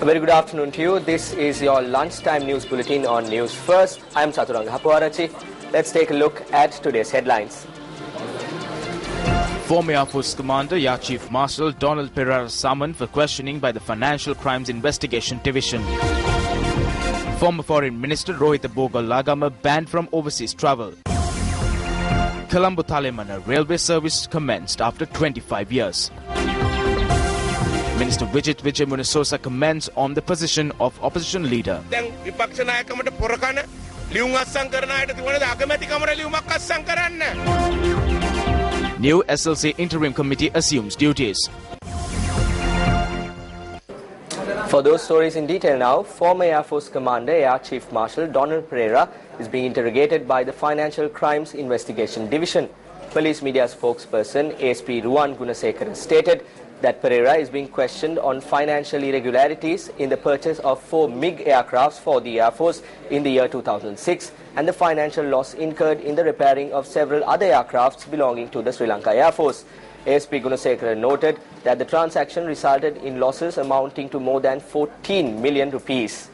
A very good afternoon to you. This is your lunchtime news bulletin on News First. I am Chaturanga Hapuarachi. Let's take a look at today's headlines. Former Air Force Commander Air Chief Marshal Donald Pereira summoned for questioning by the Financial Crimes Investigation Division. Former Foreign Minister Rohita Bogalagama banned from overseas travel. Colombo Talemana railway service commenced after 25 years. Minister Vijit Vijaymunasosa comments on the position of opposition leader. New SLC interim committee assumes duties. For those stories in detail now, former Air Force Commander Air Chief Marshal Donald Pereira is being interrogated by the Financial Crimes Investigation Division. Police media spokesperson ASP Ruwan Gunasekara stated that Pereira is being questioned on financial irregularities in the purchase of 4 MiG aircrafts for the Air Force in the year 2006 and the financial loss incurred in the repairing of several other aircrafts belonging to the Sri Lanka Air Force. ASP Gunasekara noted that the transaction resulted in losses amounting to more than 14 million rupees.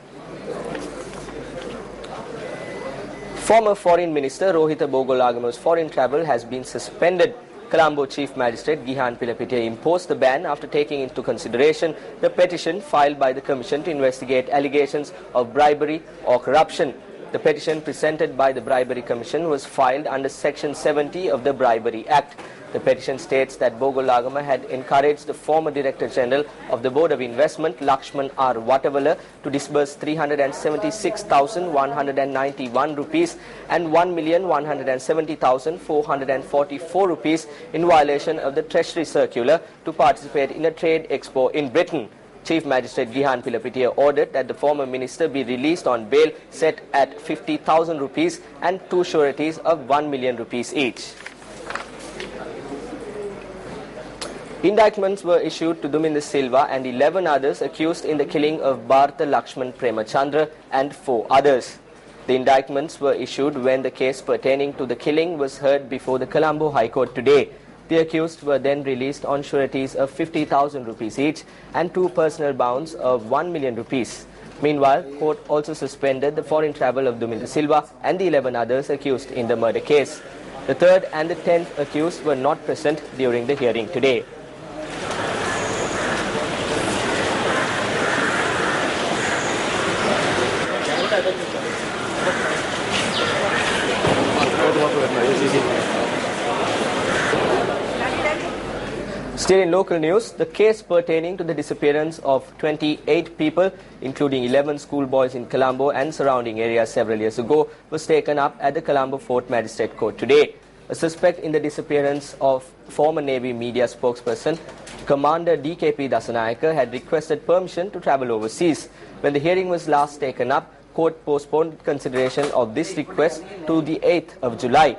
Former Foreign Minister Rohita Bogalagama's foreign travel has been suspended. Colombo Chief Magistrate Gihan Pilapitiya imposed the ban after taking into consideration the petition filed by the Commission to investigate allegations of bribery or corruption. The petition presented by the Bribery Commission was filed under Section 70 of the Bribery Act. The petition states that Bogalagama had encouraged the former Director General of the Board of Investment, Lakshman R. Watavala, to disburse 376,191 rupees and 1,170,444 rupees in violation of the Treasury Circular to participate in a trade expo in Britain. Chief Magistrate Gihan Pilapitiya ordered that the former minister be released on bail set at 50,000 rupees and 2 sureties of 1 million rupees each. Indictments were issued to Duminda Silva and 11 others accused in the killing of Bharata Lakshman Premachandra and 4 others. The indictments were issued when the case pertaining to the killing was heard before the Colombo High Court today. The accused were then released on sureties of 50,000 rupees each and 2 personal bonds of 1 million rupees. Meanwhile, court also suspended the foreign travel of Duminda Silva and the 11 others accused in the murder case. The 3rd and the 10th accused were not present during the hearing today. Still in local news, the case pertaining to the disappearance of 28 people, including 11 schoolboys in Colombo and surrounding areas several years ago, was taken up at the Colombo Fort Magistrate Court today. A suspect in the disappearance of former Navy media spokesperson Commander DKP Dasanayaka had requested permission to travel overseas. When the hearing was last taken up, court postponed consideration of this request to the 8th of July.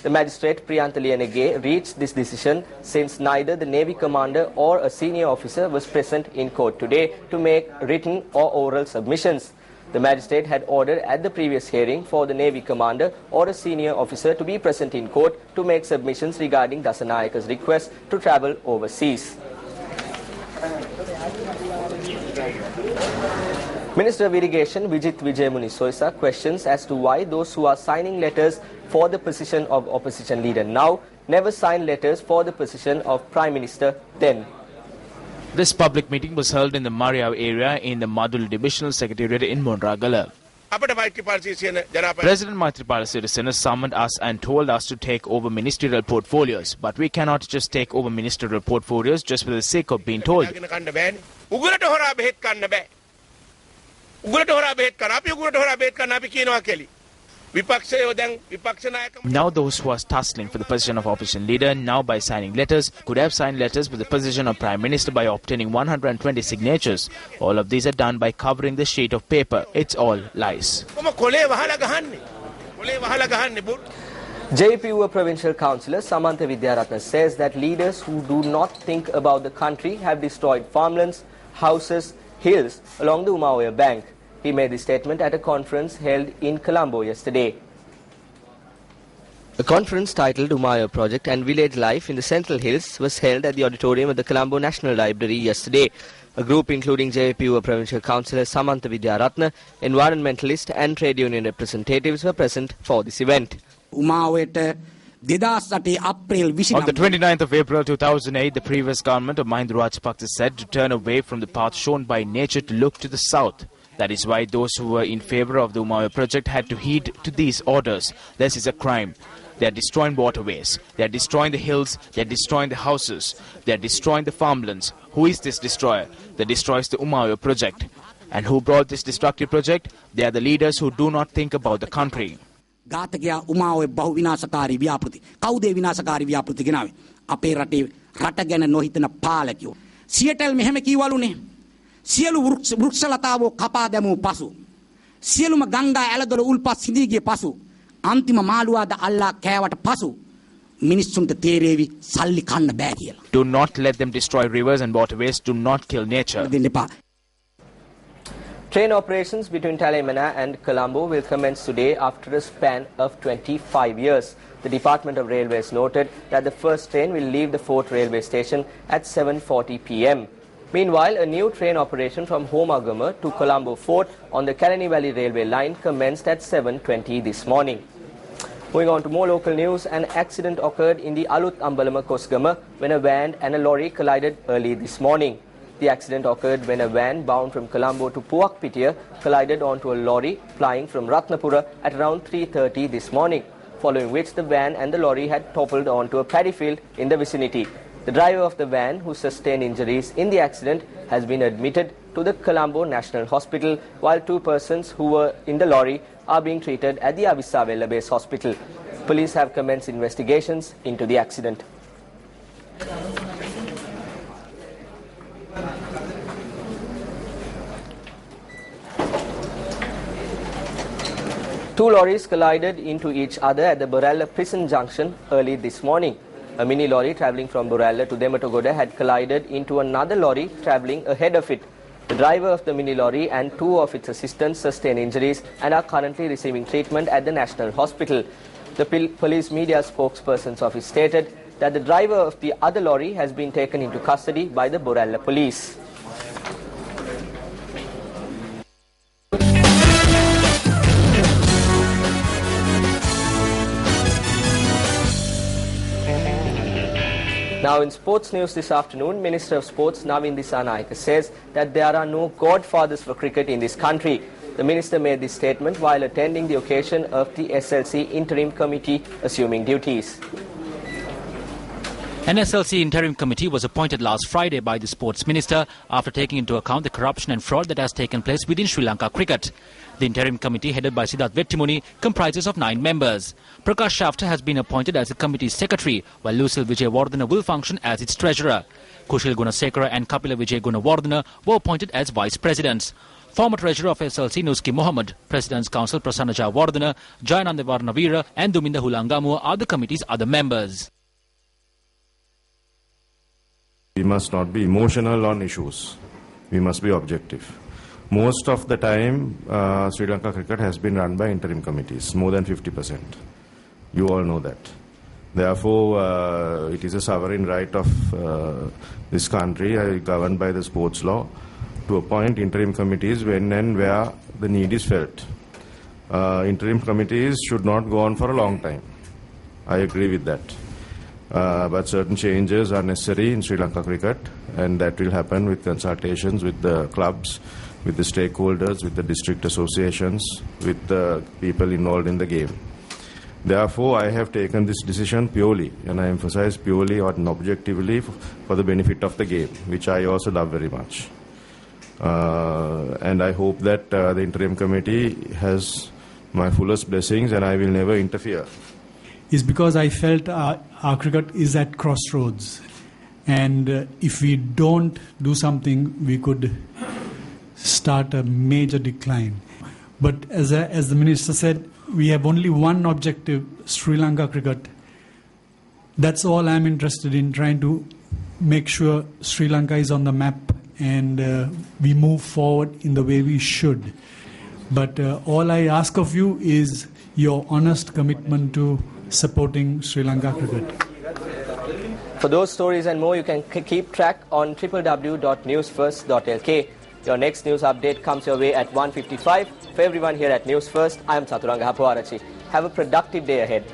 The magistrate Priyantaliyanage reached this decision since neither the Navy commander or a senior officer was present in court today to make written or oral submissions. The magistrate had ordered at the previous hearing for the Navy commander or a senior officer to be present in court to make submissions regarding Dasanayaka's request to travel overseas. Minister of Irrigation Vijit Vijaymunasosa questions as to why those who are signing letters for the position of opposition leader now never signed letters for the position of Prime Minister then. This public meeting was held in the Mariav area in the Madul Divisional Secretariat in Monragala. President Maithripala Sirisena summoned us and told us to take over ministerial portfolios, but we cannot just take over ministerial portfolios just for the sake of being told. Now those who are tussling for the position of opposition leader now by signing letters could have signed letters for the position of Prime Minister by obtaining 120 signatures. All of these are done by covering the sheet of paper. It's all lies. JPUA Provincial Councillor Samantha Vidyaratna says that leaders who do not think about the country have destroyed farmlands, houses, hills along the Umaoya bank. He made the statement at a conference held in Colombo yesterday. A conference titled Umayo Project and Village Life in the Central Hills was held at the auditorium of the Colombo National Library yesterday. A group including JPU Provincial Councillor Samantha Vidyaratna, environmentalist and trade union representatives were present for this event. On the 29th of April 2008, the previous government of Mahinda Rajapaksa said to turn away from the path shown by nature to look to the south. That is why those who were in favour of the Umayo project had to heed to these orders. This is a crime. They are destroying waterways. They are destroying the hills. They are destroying the houses. They are destroying the farmlands. Who is this destroyer? That destroys the Umayo project. And who brought this destructive project? They are the leaders who do not think about the country. ඝාතකයා උමාවේ බහු විනාශකාරී ව්‍යාපෘති කවුද විනාශකාරී ව්‍යාපෘති ගෙනාවේ අපේ රටේ රට ගැන නොහිතන පාලකයෝ Seattle මෙහෙම කීවලුනේ සියලු වෘක්ෂලතාවෝ කපා දැමූ පසු සියලුම ගංගා ඇලදොල උල්පත් සිඳී ගිය පසු අන්තිම මාළුවාද අල්ලා කෑවට පසු මිනිස්සුන්ට තේරෙවි සල්ලි කන්න බෑ කියලා. Do not let them destroy rivers and waterways. Do not kill nature. Train operations between Talemana and Colombo will commence today after a span of 25 years. The Department of Railways noted that the first train will leave the Fort railway station at 7:40 p.m. Meanwhile, a new train operation from Homagama to Colombo Fort on the Kalani Valley railway line commenced at 7:20 this morning. Moving on to more local news, an accident occurred in the Alut Ambalama Kosgama when a van and a lorry collided early this morning. The accident occurred when a van bound from Colombo to Puakpitia collided onto a lorry flying from Ratnapura at around 3:30 this morning, following which the van and the lorry had toppled onto a paddy field in the vicinity. The driver of the van, who sustained injuries in the accident, has been admitted to the Colombo National Hospital, while two persons who were in the lorry are being treated at the Avisavella Base Hospital. Police have commenced investigations into the accident. Two lorries collided into each other at the Boralla Prison Junction early this morning. A mini lorry travelling from Boralla to Dematogoda had collided into another lorry travelling ahead of it. The driver of the mini lorry and two of its assistants sustained injuries and are currently receiving treatment at the National Hospital. The police media spokesperson's office stated that the driver of the other lorry has been taken into custody by the Boralla police. Now in sports news this afternoon, Minister of Sports Navin Dissanayake says that there are no godfathers for cricket in this country. The minister made this statement while attending the occasion of the SLC Interim Committee assuming duties. An SLC Interim Committee was appointed last Friday by the Sports Minister after taking into account the corruption and fraud that has taken place within Sri Lanka cricket. The Interim Committee, headed by Siddharth Vettimuni, comprises of 9 members. Prakash Shafter has been appointed as the committee's secretary, while Lucille Vijayawardena will function as its treasurer. Kushil Gunasekara and Kapila Vijay Gunawardena were appointed as vice presidents. Former treasurer of SLC Nuski Mohammed, President's Council Prasanna Jayawardena, Jayananda Varnavira and Duminda Hulangamu are the committee's other members. We must not be emotional on issues. We must be objective. Most of the time, Sri Lanka cricket has been run by interim committees, more than 50%. You all know that. Therefore, it is a sovereign right of this country, governed by the sports law, to appoint interim committees when and where the need is felt. Interim committees should not go on for a long time. I agree with that. But certain changes are necessary in Sri Lanka cricket, and that will happen with consultations with the clubs, with the stakeholders, with the district associations, with the people involved in the game. Therefore, I have taken this decision purely, and I emphasize purely and objectively for the benefit of the game, which I also love very much. And I hope that the interim committee has my fullest blessings, and I will never interfere. Is because I felt our cricket is at crossroads, and if we don't do something, we could start a major decline. But as the minister said, we have only one objective: Sri Lanka cricket. That's all I'm interested in, trying to make sure Sri Lanka is on the map and we move forward in the way we should. But all I ask of you is your honest commitment to supporting Sri Lanka cricket. For those stories and more, you can keep track on www.newsfirst.lk. Your next news update comes your way at 1:55. For everyone here at News First, I am Saturanga Hapuarachi. Have a productive day ahead.